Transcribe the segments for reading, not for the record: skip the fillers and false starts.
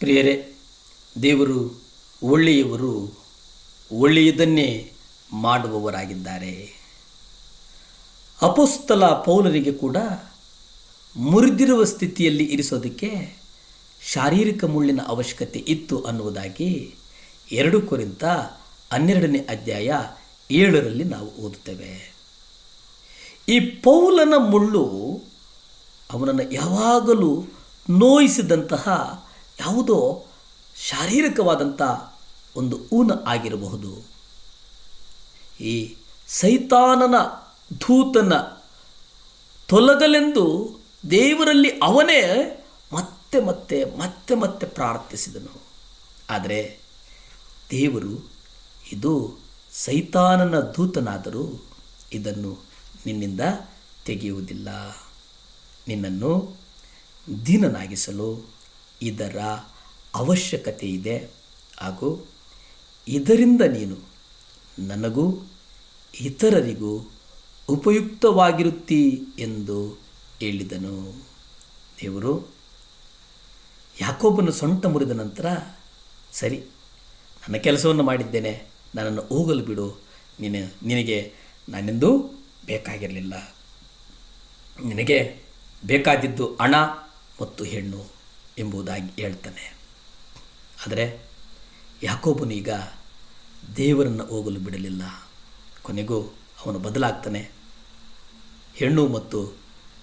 ಪ್ರಿಯರೇ, ದೇವರು ಒಳ್ಳೆಯವರು, ಒಳ್ಳೆಯದನ್ನೇ ಮಾಡುವವರಾಗಿದ್ದಾರೆ. ಅಪೊಸ್ತಲ ಪೌಲರಿಗೆ ಕೂಡ ಮುರಿದಿರುವ ಸ್ಥಿತಿಯಲ್ಲಿ ಇರಿಸೋದಕ್ಕೆ ಶಾರೀರಿಕ ಮುಳ್ಳಿನ ಅವಶ್ಯಕತೆ ಇತ್ತು ಅನ್ನುವುದಾಗಿ 2 ಕೊರಿಂಥ 12ನೇ ಅಧ್ಯಾಯ 7ರಲ್ಲಿ ನಾವು ಓದುತ್ತೇವೆ. ಈ ಪೌಲನ ಮುಳ್ಳು ಅವನನ್ನು ಯಾವಾಗಲೂ ನೋಯಿಸಿದಂತಹ ಯಾವುದೋ ಶಾರೀರಿಕವಾದಂಥ ಒಂದು ಊನ ಆಗಿರಬಹುದು. ಈ ಸೈತಾನನ ದೂತನ ತೊಲಗಲೆಂದು ದೇವರಲ್ಲಿ ಅವನೇ ಮತ್ತೆ ಮತ್ತೆ ಮತ್ತೆ ಮತ್ತೆ ಪ್ರಾರ್ಥಿಸಿದನು. ಆದರೆ ದೇವರು, ಇದು ಸೈತಾನನ ದೂತನಾದರೂ ಇದನ್ನು ನಿನ್ನಿಂದ ತೆಗೆಯುವುದಿಲ್ಲ, ನಿನ್ನನ್ನು ದೀನನಾಗಿಸಲು ಇದರ ಅವಶ್ಯಕತೆ ಇದೆ, ಹಾಗೂ ಇದರಿಂದ ನೀನು ನನಗೂ ಇತರರಿಗೂ ಉಪಯುಕ್ತವಾಗಿರುತ್ತಿ ಎಂದು ಹೇಳಿದನು. ದೇವರು ಯಾಕೋಬನು ಸೊಂಟ ಮುರಿದ ನಂತರ, ಸರಿ, ನನ್ನ ಕೆಲಸವನ್ನು ಮಾಡಿದ್ದೇನೆ, ನನ್ನನ್ನು ಹೋಗಲು ಬಿಡು, ನಿನಗೆ ನಾನೆಂದೂ ಬೇಕಾಗಿರಲಿಲ್ಲ, ನಿನಗೆ ಬೇಕಾದಿದ್ದು ಹಣ ಮತ್ತು ಹೆಣ್ಣು ಎಂಬುದಾಗಿ ಹೇಳ್ತಾನೆ. ಆದರೆ ಯಾಕೋಬನು ಈಗ ದೇವರನ್ನು ಹೋಗಲು ಬಿಡಲಿಲ್ಲ. ಕೊನೆಗೂ ಅವನು ಬದಲಾಗ್ತಾನೆ. ಹೆಣ್ಣು ಮತ್ತು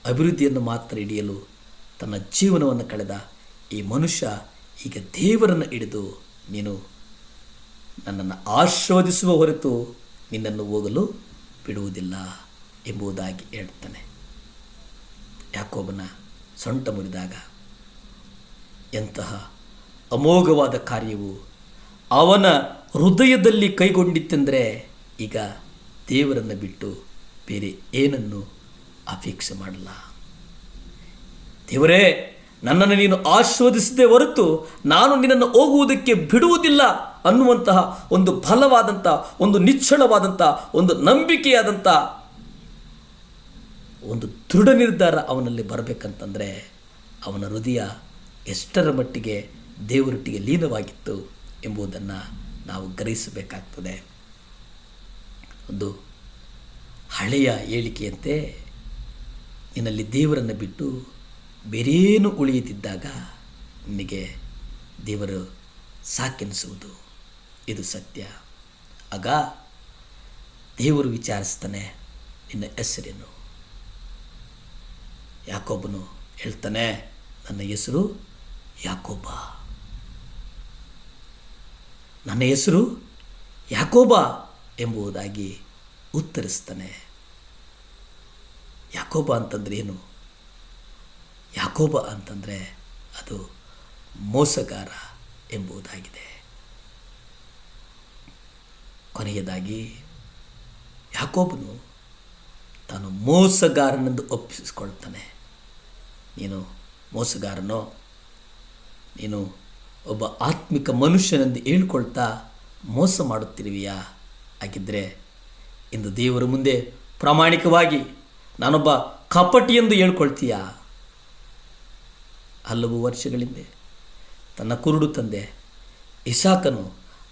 ಅಭಿವೃದ್ಧಿಯನ್ನು ಮಾತ್ರ ಹಿಡಿಯಲು ತನ್ನ ಜೀವನವನ್ನು ಕಳೆದ ಈ ಮನುಷ್ಯ ಈಗ ದೇವರನ್ನು ಹಿಡಿದು, ನೀನು ನನ್ನನ್ನು ಆಶೀರ್ವದಿಸುವ ಹೊರತು ನಿನ್ನನ್ನು ಹೋಗಲು ಬಿಡುವುದಿಲ್ಲ ಎಂಬುದಾಗಿ ಹೇಳ್ತಾನೆ. ಯಾಕೋಬನ ಸೊಂಟ ಮುರಿದಾಗ ಎಂತಹ ಅಮೋಘವಾದ ಕಾರ್ಯವು ಅವನ ಹೃದಯದಲ್ಲಿ ಕೈಗೊಂಡಿತ್ತೆಂದರೆ, ಈಗ ದೇವರನ್ನು ಬಿಟ್ಟು ಬೇರೆ ಏನನ್ನು ಅಪೇಕ್ಷೆ ಮಾಡಲ್ಲ. ದೇವರೇ, ನನ್ನನ್ನು ನೀನು ಆಶೀರ್ವದಿಸದೆ ಹೊರತು ನಾನು ನಿನ್ನನ್ನು ಹೋಗುವುದಕ್ಕೆ ಬಿಡುವುದಿಲ್ಲ ಅನ್ನುವಂತಹ ಒಂದು ಬಲವಾದಂಥ, ಒಂದು ನಿಶ್ಚಳವಾದಂಥ, ಒಂದು ನಂಬಿಕೆಯಾದಂಥ ಒಂದು ದೃಢ ನಿರ್ಧಾರ ಅವನಲ್ಲಿ ಬರಬೇಕಂತಂದರೆ ಅವನ ಹೃದಯ ಎಷ್ಟರ ಮಟ್ಟಿಗೆ ದೇವರೊಟ್ಟಿಗೆ ಲೀನವಾಗಿತ್ತು ಎಂಬುದನ್ನು ನಾವು ಗ್ರಹಿಸಬೇಕಾಗ್ತದೆ. ಒಂದು ಹಳೆಯ ಹೇಳಿಕೆಯಂತೆ, ನಿನ್ನಲ್ಲಿ ದೇವರನ್ನು ಬಿಟ್ಟು ಬೇರೇನು ಉಳಿಯುತ್ತಿದ್ದಾಗ ನಿನಗೆ ದೇವರು ಸಾಕೆನಿಸುವುದು, ಇದು ಸತ್ಯ. ಆಗ ದೇವರು ವಿಚಾರಿಸ್ತಾನೆ, ನಿನ್ನ ಹೆಸರೇನು? ಯಾಕೋಬನು ಹೇಳ್ತಾನೆ, ನನ್ನ ಹೆಸರು ಯಾಕೋಬ, ನನ್ನ ಹೆಸರು ಯಾಕೋಬ ಎಂಬುದಾಗಿ ಉತ್ತರಿಸ್ತಾನೆ. ಯಾಕೋಬ ಅಂತಂದರೆ ಏನು? ಯಾಕೋಬ ಅಂತಂದರೆ ಅದು ಮೋಸಗಾರ ಎಂಬುದಾಗಿದೆ. ಕೊನೆಯದಾಗಿ ಯಾಕೋಬನು ತಾನು ಮೋಸಗಾರನೆಂದು ಒಪ್ಪಿಸಿಕೊಳ್ತಾನೆ. ನೀನು ಮೋಸಗಾರನೋ, ನೀನು ಒಬ್ಬ ಆತ್ಮಿಕ ಮನುಷ್ಯನೆಂದು ಹೇಳ್ಕೊಳ್ತಾ ಮೋಸ ಮಾಡುತ್ತಿರುವೆಯಾ? ಹಾಗಿದ್ದರೆ ಇಂದು ದೇವರ ಮುಂದೆ ಪ್ರಾಮಾಣಿಕವಾಗಿ ನಾನೊಬ್ಬ ಕಪಟಿ ಎಂದು ಹೇಳ್ಕೊಳ್ತೀಯಾ? ಹಲವು ವರ್ಷಗಳಿಂದ ತನ್ನ ಕುರುಡು ತಂದೆ ಇಸಾಕನು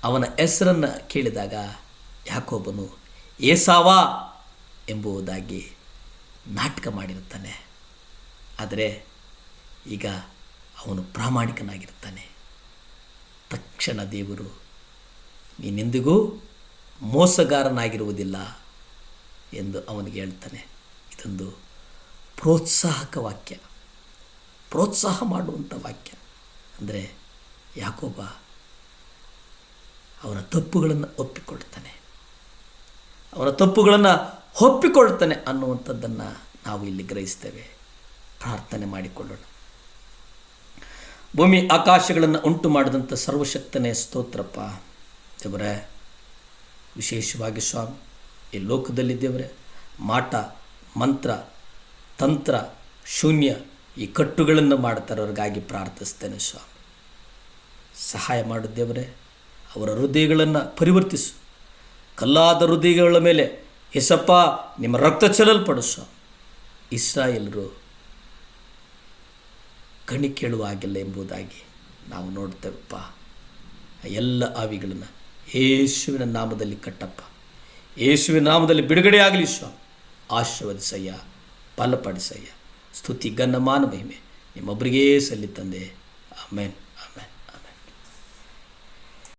ಅವನ ಹೆಸರನ್ನು ಕೇಳಿದಾಗ ಯಾಕೋಬನು ಏಸಾವ ಎಂಬುದಾಗಿ ನಾಟಕ ಮಾಡಿರುತ್ತಾನೆ. ಆದರೆ ಈಗ ಅವನು ಪ್ರಾಮಾಣಿಕನಾಗಿರ್ತಾನೆ. ತಕ್ಷಣ ದೇವರು, ನೀನೆಂದಿಗೂ ಮೋಸಗಾರನಾಗಿರುವುದಿಲ್ಲ ಎಂದು ಅವನಿಗೆ ಹೇಳ್ತಾನೆ. ಇದೊಂದು ಪ್ರೋತ್ಸಾಹಕ ವಾಕ್ಯ, ಪ್ರೋತ್ಸಾಹ ಮಾಡುವಂಥ ವಾಕ್ಯ. ಅಂದರೆ ಯಾಕೋಬ ಅವನ ತಪ್ಪುಗಳನ್ನು ಒಪ್ಪಿಕೊಳ್ತಾನೆ, ಅವನ ತಪ್ಪುಗಳನ್ನು ಒಪ್ಪಿಕೊಳ್ತಾನೆ ಅನ್ನುವಂಥದ್ದನ್ನು ನಾವು ಇಲ್ಲಿ ಗ್ರಹಿಸ್ತೇವೆ. ಪ್ರಾರ್ಥನೆ ಮಾಡಿಕೊಳ್ಳೋಣ. ಭೂಮಿ ಆಕಾಶಗಳನ್ನು ಉಂಟು ಮಾಡಿದಂಥ ಸರ್ವಶಕ್ತನೇ ಸ್ತೋತ್ರಪ್ಪ ದೇವರೇ. ವಿಶೇಷವಾಗಿ ಸ್ವಾಮಿ, ಈ ಲೋಕದಲ್ಲಿ ದೇವರೇ ಮಾಟ, ಮಂತ್ರ, ತಂತ್ರ, ಶೂನ್ಯ ಈ ಕಟ್ಟುಗಳನ್ನು ಮಾಡ್ತಾರವ್ರಿಗಾಗಿ ಪ್ರಾರ್ಥಿಸ್ತೇನೆ ಸ್ವಾಮಿ. ಸಹಾಯ ಮಾಡು ದೇವರೇ. ಅವರ ಹೃದಯಗಳನ್ನು ಪರಿವರ್ತಿಸು. ಕಲ್ಲಾದ ಹೃದಯಗಳ ಮೇಲೆ ಯೇಸಪ್ಪ ನಿಮ್ಮ ರಕ್ತ ಚೆಲ್ಲಲ್ಪಡು ಸ್ವಾಮಿ. ಇಸ್ರಾಯೇಲರು ಕಣಿ ಕೇಳುವ ಹಾಗಿಲ್ಲ ಎಂಬುದಾಗಿ ನಾವು ನೋಡ್ತೇವಪ್ಪ. ಎಲ್ಲ ಆವಿಗಳನ್ನು ಯೇಸುವಿನ ನಾಮದಲ್ಲಿ ಕಟ್ಟಪ್ಪ. ಯೇಸುವಿನ ನಾಮದಲ್ಲಿ ಬಿಡುಗಡೆ ಆಗಲಿ ಸ್ವಾಮಿ. ಆಶೀರ್ವದಿಸಯ್ಯ, ಬಲಪಡಿಸಯ್ಯ. ಸ್ತುತಿ, ಘನ, ಮಾನ, ಮಹಿಮೆ ನಿಮ್ಮೊಬ್ಬರಿಗೇ ಸಲ್ಲಿ ತಂದೆ. ಆಮೇನ್.